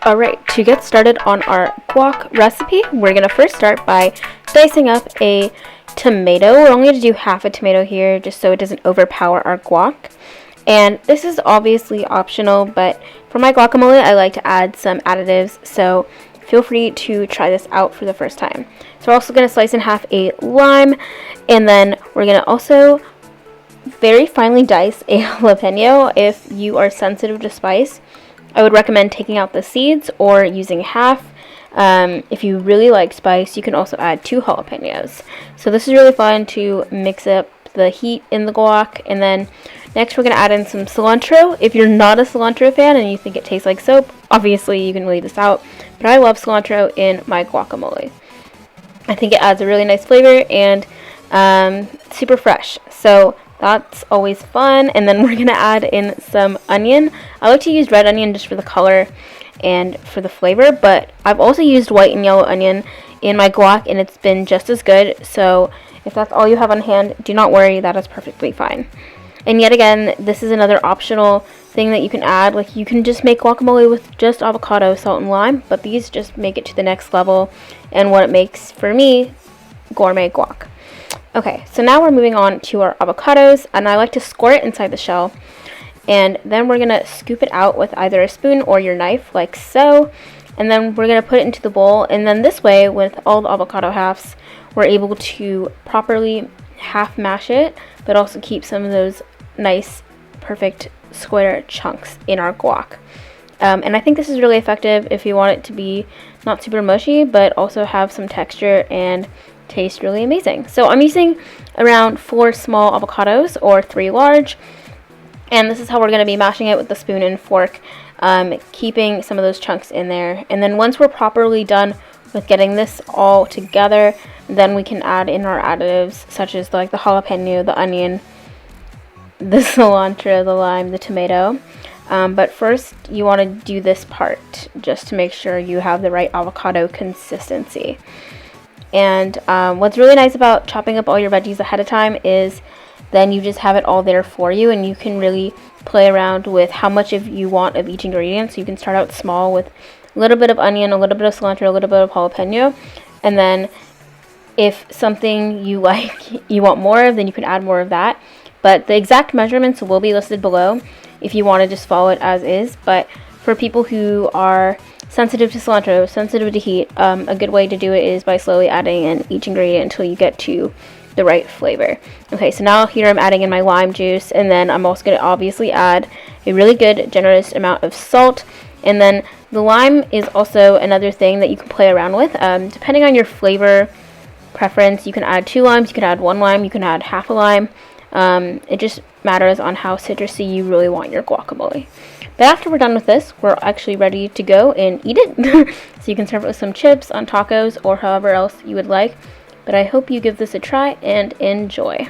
Alright, to get started on our guac recipe, we're going to first start by dicing up a tomato. We're only going to do half a tomato here just so it doesn't overpower our guac. And this is obviously optional, but for my guacamole I like to add some additives, so feel free to try this out for the first time. So we're also going to slice in half a lime, and then we're going to also very finely dice a jalapeno. If you are sensitive to spice, I would recommend taking out the seeds or using half. If you really like spice, you can also add 2 jalapenos. So this is really fun to mix up the heat in the guac. And then next we're going to add in some cilantro. If you're not a cilantro fan and you think it tastes like soap, obviously you can leave this out. But I love cilantro in my guacamole. I think it adds a really nice flavor and super fresh. So that's always fun. And then we're going to add in some onion. I like to use red onion just for the color and for the flavor, but I've also used white and yellow onion in my guac and it's been just as good. So if that's all you have on hand, do not worry, that is perfectly fine. And yet again, this is another optional thing that you can add. Like, you can just make guacamole with just avocado, salt, and lime, but these just make it to the next level and what it makes, for me, gourmet guac. Okay, so now we're moving on to our avocados, and I like to squirt it inside the shell, and then we're going to scoop it out with either a spoon or your knife, like so, and then we're going to put it into the bowl, and then this way, with all the avocado halves, we're able to properly half mash it, but also keep some of those nice, perfect square chunks in our guac. And I think this is really effective if you want it to be not super mushy, but also have some texture and taste really amazing. So I'm using around 4 small avocados or 3 large, and this is how we're going to be mashing it with the spoon and fork, keeping some of those chunks in there. And then once we're properly done with getting this all together, then we can add in our additives such as like the jalapeno, the onion, the cilantro, the lime, the tomato. But first you want to do this part just to make sure you have the right avocado consistency. And what's really nice about chopping up all your veggies ahead of time is then you just have it all there for you, and you can really play around with how much of you want of each ingredient. So you can start out small with a little bit of onion, a little bit of cilantro, a little bit of jalapeno, and then if something you like, you want more of, then you can add more of that. But the exact measurements will be listed below if you want to just follow it as is. But for people who are sensitive to cilantro, sensitive to heat, a good way to do it is by slowly adding in each ingredient until you get to the right flavor. Okay, so now here I'm adding in my lime juice, and then I'm also going to obviously add a really good generous amount of salt. And then the lime is also another thing that you can play around with. Depending on your flavor preference, you can add 2 limes, you can add 1 lime, you can add half a lime. It just matters on how citrusy you really want your guacamole. But after we're done with this, we're actually ready to go and eat it. So you can serve it with some chips, on tacos, or however else you would like. But I hope you give this a try and enjoy.